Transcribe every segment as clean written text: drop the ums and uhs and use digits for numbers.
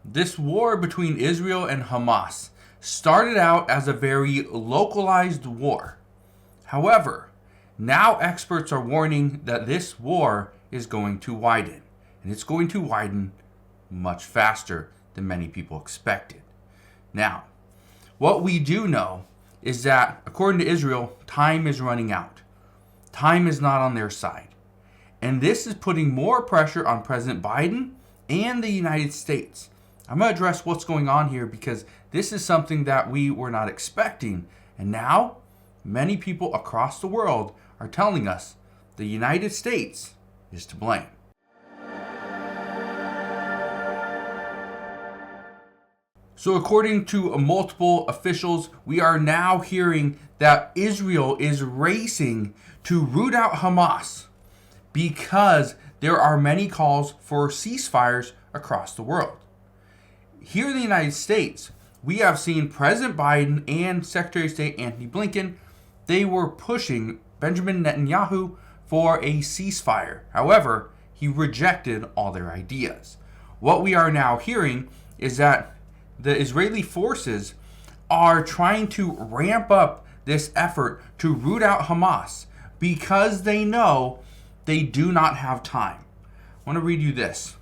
this war between Israel and Hamas started out as a very localized war. However, now experts are warning that this war is going to widen, and it's going to widen much faster than many people expected. Now, what we do know is that, according to Israel, time is running out. Time is not on their side. And this is putting more pressure on President Biden and the United States. I'm going to address what's going on here because this is something that we were not expecting. And now, many people across the world are telling us the United States is to blame. So according to multiple officials, we are now hearing that Israel is racing to root out Hamas because there are many calls for ceasefires across the world. Here in the United States, we have seen President Biden and Secretary of State Antony Blinken, they were pushing Benjamin Netanyahu for a ceasefire. However, he rejected all their ideas. What we are now hearing is that the Israeli forces are trying to ramp up this effort to root out Hamas because they know they do not have time. I want to read you this.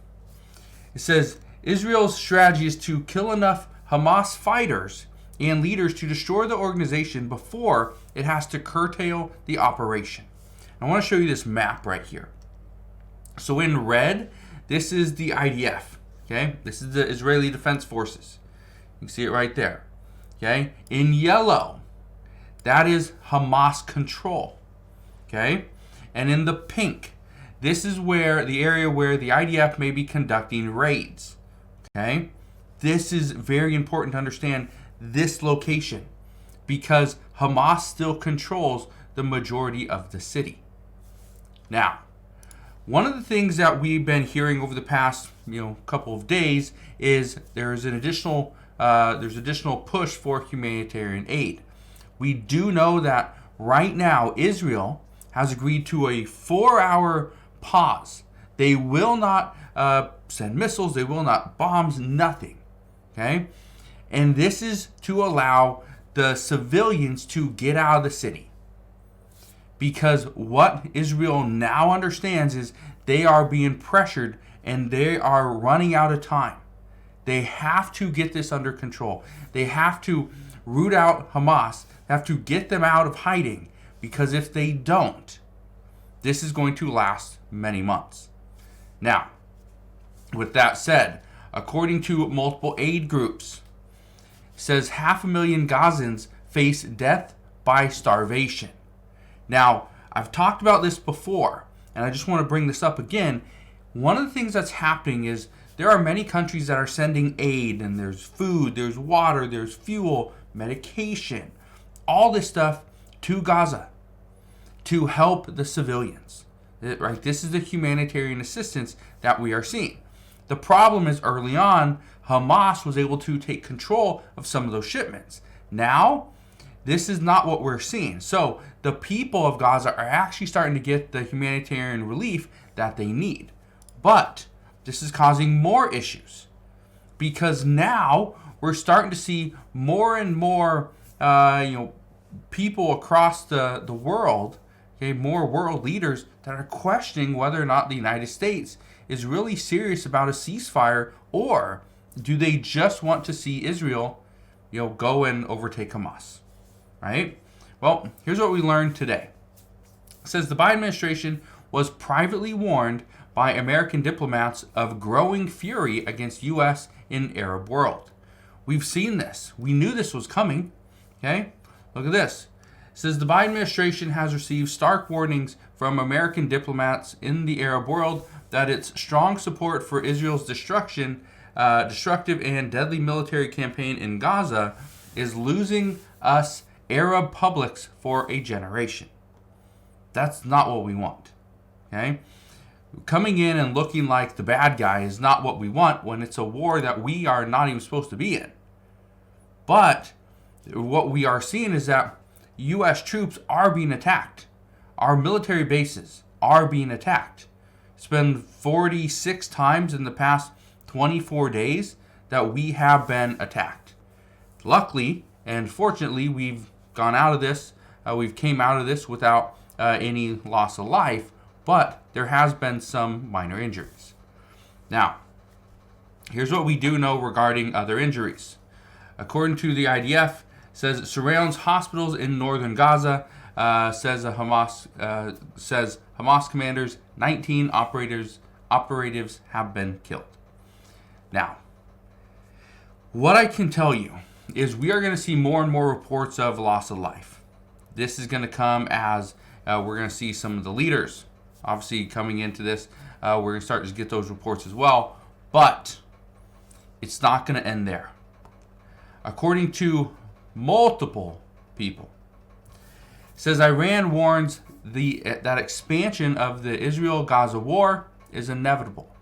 It says, Israel's strategy is to kill enough Hamas fighters and leaders to destroy the organization before it has to curtail the operation. I want to show you this map right here. So in red, this is the IDF. Okay, this is the Israeli Defense Forces. You can see it right there. Okay, in yellow, that is Hamas control. Okay, and in the pink, this is where the area where the IDF may be conducting raids. Okay, this is very important to understand this location because Hamas still controls the majority of the city. Now, one of the things that we've been hearing over the past couple of days is there's additional push for humanitarian aid. We do know that right now Israel has agreed to a 4-hour pause. They will not send missiles, they will not bombs, nothing. Okay? And this is to allow the civilians to get out of the city. Because what Israel now understands is they are being pressured and they are running out of time. They have to get this under control. They have to root out Hamas. They have to get them out of hiding. Because if they don't, this is going to last many months. Now, with that said, according to multiple aid groups, it says 500,000 Gazans face death by starvation. Now, I've talked about this before, and I just want to bring this up again. One of the things that's happening is there are many countries that are sending aid, and there's food, there's water, there's fuel, medication, all this stuff to Gaza to help the civilians. Right? This is the humanitarian assistance that we are seeing. The problem is early on, Hamas was able to take control of some of those shipments. Now, this is not what we're seeing. So the people of Gaza are actually starting to get the humanitarian relief that they need. But this is causing more issues because now we're starting to see more and more people across the world, more world leaders that are questioning whether or not the United States is really serious about a ceasefire, or do they just want to see Israel go and overtake Hamas, right? Well, here's what we learned today. It says the Biden administration was privately warned by American diplomats of growing fury against U.S. in Arab world. We've seen this. We knew this was coming. Okay? Look at this. It says the Biden administration has received stark warnings from American diplomats in the Arab world that its strong support for Israel's destructive and deadly military campaign in Gaza is losing us Arab publics for a generation. That's not what we want. Okay? Coming in and looking like the bad guy is not what we want when it's a war that we are not even supposed to be in. But what we are seeing is that U.S. troops are being attacked. Our military bases are being attacked. It's been 46 times in the past 24 days that we have been attacked. Luckily and fortunately, we've gone out of this. We've came out of this without any loss of life, but there has been some minor injuries. Now, here's what we do know regarding other injuries. According to the IDF, says it surrounds hospitals in northern Gaza. Says Hamas commanders, 19 operatives have been killed. Now, what I can tell you is we are going to see more and more reports of loss of life. This is going to come as we're going to see some of the leaders, obviously coming into this. We're going to start to get those reports as well, but it's not going to end there. According to multiple people, it says Iran warns that expansion of the Israel-Gaza war is inevitable.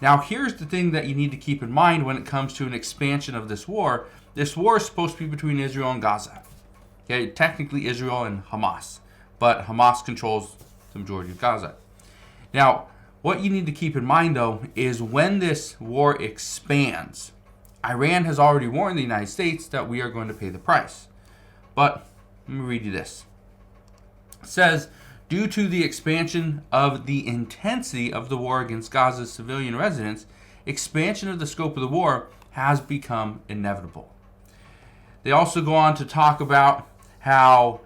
Now, here's the thing that you need to keep in mind when it comes to an expansion of this war. This war is supposed to be between Israel and Gaza. Okay, technically Israel and Hamas, but Hamas controls the majority of Gaza. Now, what you need to keep in mind, though, is when this war expands, Iran has already warned the United States that we are going to pay the price. But let me read you this. It says, due to the expansion of the intensity of the war against Gaza's civilian residents, expansion of the scope of the war has become inevitable. They also go on to talk about how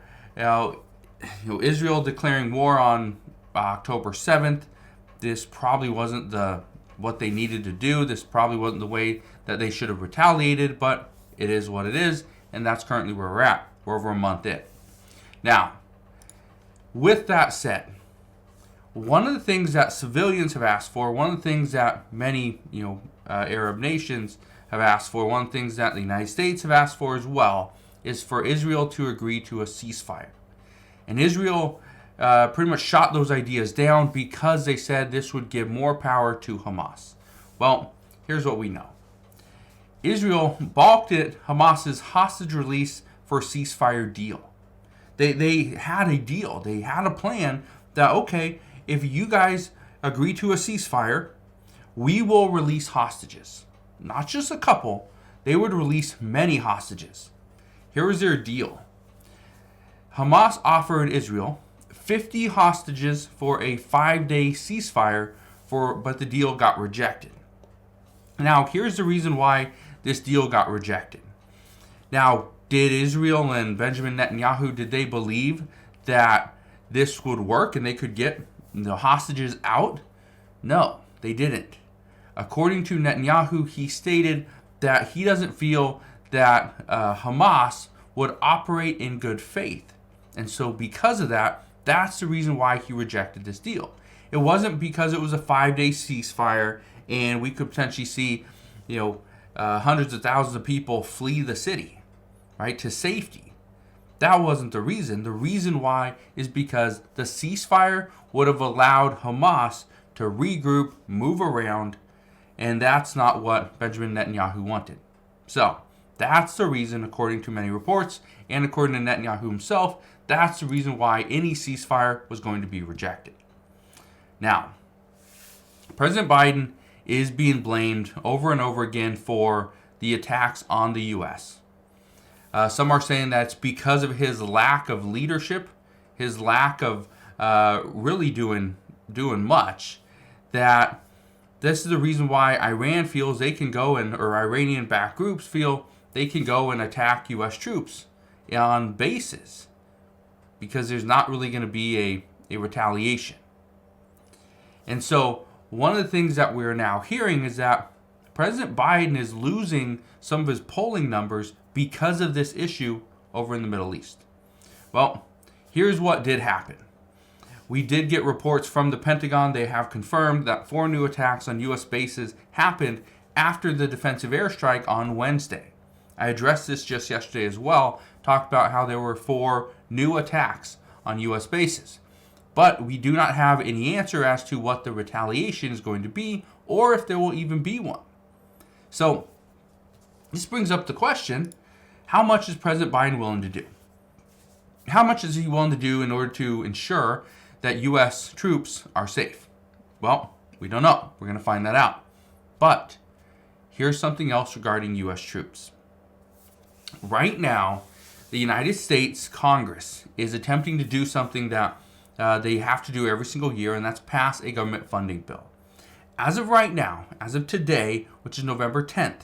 Israel declaring war on October 7th, this probably wasn't what they needed to do. This probably wasn't the way that they should have retaliated, but it is what it is, and that's currently where we're at. We're over a month in. Now, with that said, one of the things that civilians have asked for, one of the things that many Arab nations have asked for, one of the things that the United States have asked for as well, is for Israel to agree to a ceasefire. And Israel pretty much shot those ideas down because they said this would give more power to Hamas. Well, here's what we know. Israel balked at Hamas's hostage release for a ceasefire deal. They had a deal. They had a plan that, okay, if you guys agree to a ceasefire, we will release hostages. Not just a couple. They would release many hostages. Here was their deal. Hamas offered Israel 50 hostages for a 5-day ceasefire, but the deal got rejected. Now, here's the reason why this deal got rejected. Now, did Israel and Benjamin Netanyahu, did they believe that this would work and they could get the hostages out? No, they didn't. According to Netanyahu, he stated that he doesn't feel that Hamas would operate in good faith. And so because of that, that's the reason why he rejected this deal. It wasn't because it was a 5-day ceasefire and we could potentially see, hundreds of thousands of people flee the city, right, to safety. That wasn't the reason. The reason why is because the ceasefire would have allowed Hamas to regroup, move around, and that's not what Benjamin Netanyahu wanted. So, that's the reason, according to many reports, and according to Netanyahu himself, that's the reason why any ceasefire was going to be rejected. Now, President Biden is being blamed over and over again for the attacks on the U.S. Some are saying that it's because of his lack of leadership, his lack of really doing much, that this is the reason why Iran feels they can go or Iranian-backed groups feel they can go and attack U.S. troops on bases, because there's not really going to be a retaliation. And so one of the things that we're now hearing is that President Biden is losing some of his polling numbers because of this issue over in the Middle East. Well, here's what did happen. We did get reports from the Pentagon. They have confirmed that 4 new attacks on U.S. bases happened after the defensive airstrike on Wednesday. I addressed this just yesterday as well, talked about how there were 4 new attacks on U.S. bases. But we do not have any answer as to what the retaliation is going to be, or if there will even be one. So, this brings up the question, how much is President Biden willing to do? How much is he willing to do in order to ensure that U.S. troops are safe? Well, we don't know. We're going to find that out. But here's something else regarding U.S. troops. Right now, the United States Congress is attempting to do something that they have to do every single year, and that's pass a government funding bill. As of right now, as of today, which is November 10th,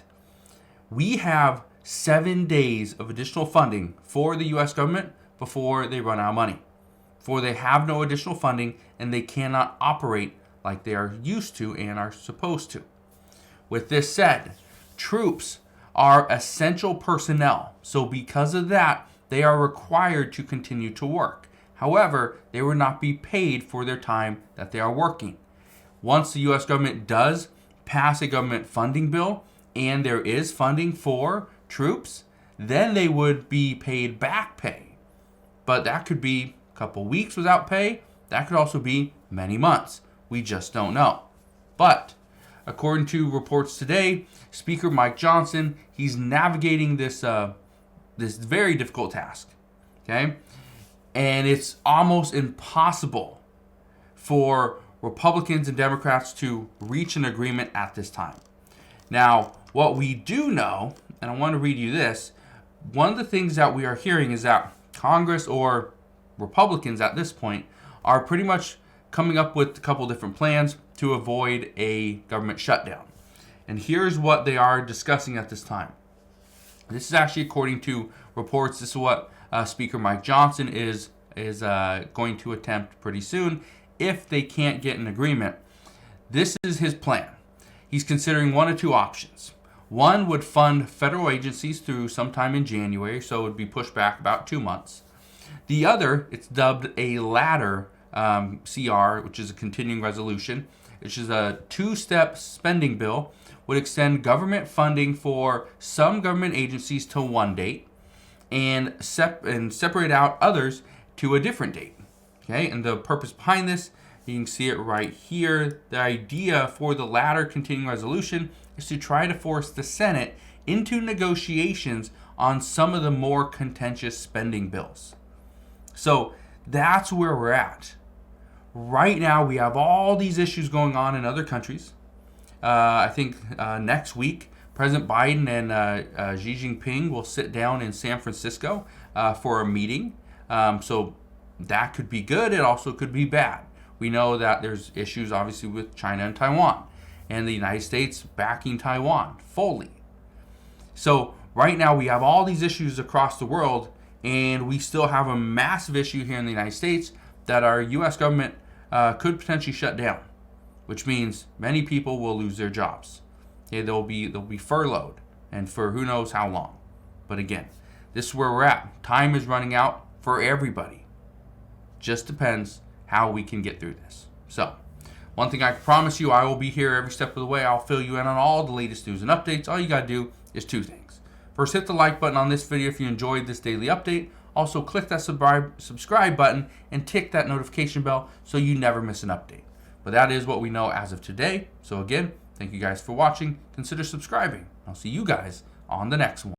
we have 7 days of additional funding for the U.S. government before they run out of money, before they have no additional funding and they cannot operate like they are used to and are supposed to. With this said, troops are essential personnel, so because of that, they are required to continue to work. However, they will not be paid for their time that they are working. Once the U.S. government does pass a government funding bill and there is funding for troops, then they would be paid back pay. But that could be a couple weeks without pay. That could also be many months. We just don't know. But according to reports today, Speaker Mike Johnson, he's navigating this very difficult task. Okay? And it's almost impossible for Republicans and Democrats to reach an agreement at this time. Now, what we do know, and I want to read you this, one of the things that we are hearing is that Congress or Republicans at this point are pretty much coming up with a couple different plans to avoid a government shutdown. And here's what they are discussing at this time. This is actually according to reports. This is what Speaker Mike Johnson is going to attempt pretty soon if they can't get an agreement. This is his plan. He's considering one of two options. One would fund federal agencies through sometime in January, so it would be pushed back about 2 months. The other, it's dubbed a ladder CR, which is a continuing resolution, which is a 2-step spending bill, would extend government funding for some government agencies to one date and separate out others to a different date. Okay, and the purpose behind this, you can see it right here. The idea for the latter continuing resolution is to try to force the Senate into negotiations on some of the more contentious spending bills. So that's where we're at. Right now, we have all these issues going on in other countries. I think next week, President Biden and Xi Jinping will sit down in San Francisco for a meeting. So that could be good. It also could be bad. We know that there's issues, obviously, with China and Taiwan, and the United States backing Taiwan fully. So right now, we have all these issues across the world, and we still have a massive issue here in the United States that our U.S. government could potentially shut down, which means many people will lose their jobs. Okay, they'll be furloughed, and for who knows how long. But again, this is where we're at. Time is running out for everybody. Just depends how we can get through this. So, one thing I can promise you, I will be here every step of the way. I'll fill you in on all the latest news and updates. All you got to do is 2 things. First, hit the like button on this video if you enjoyed this daily update. Also, click that subscribe button and tick that notification bell so you never miss an update. But that is what we know as of today. So again, thank you guys for watching. Consider subscribing. I'll see you guys on the next one.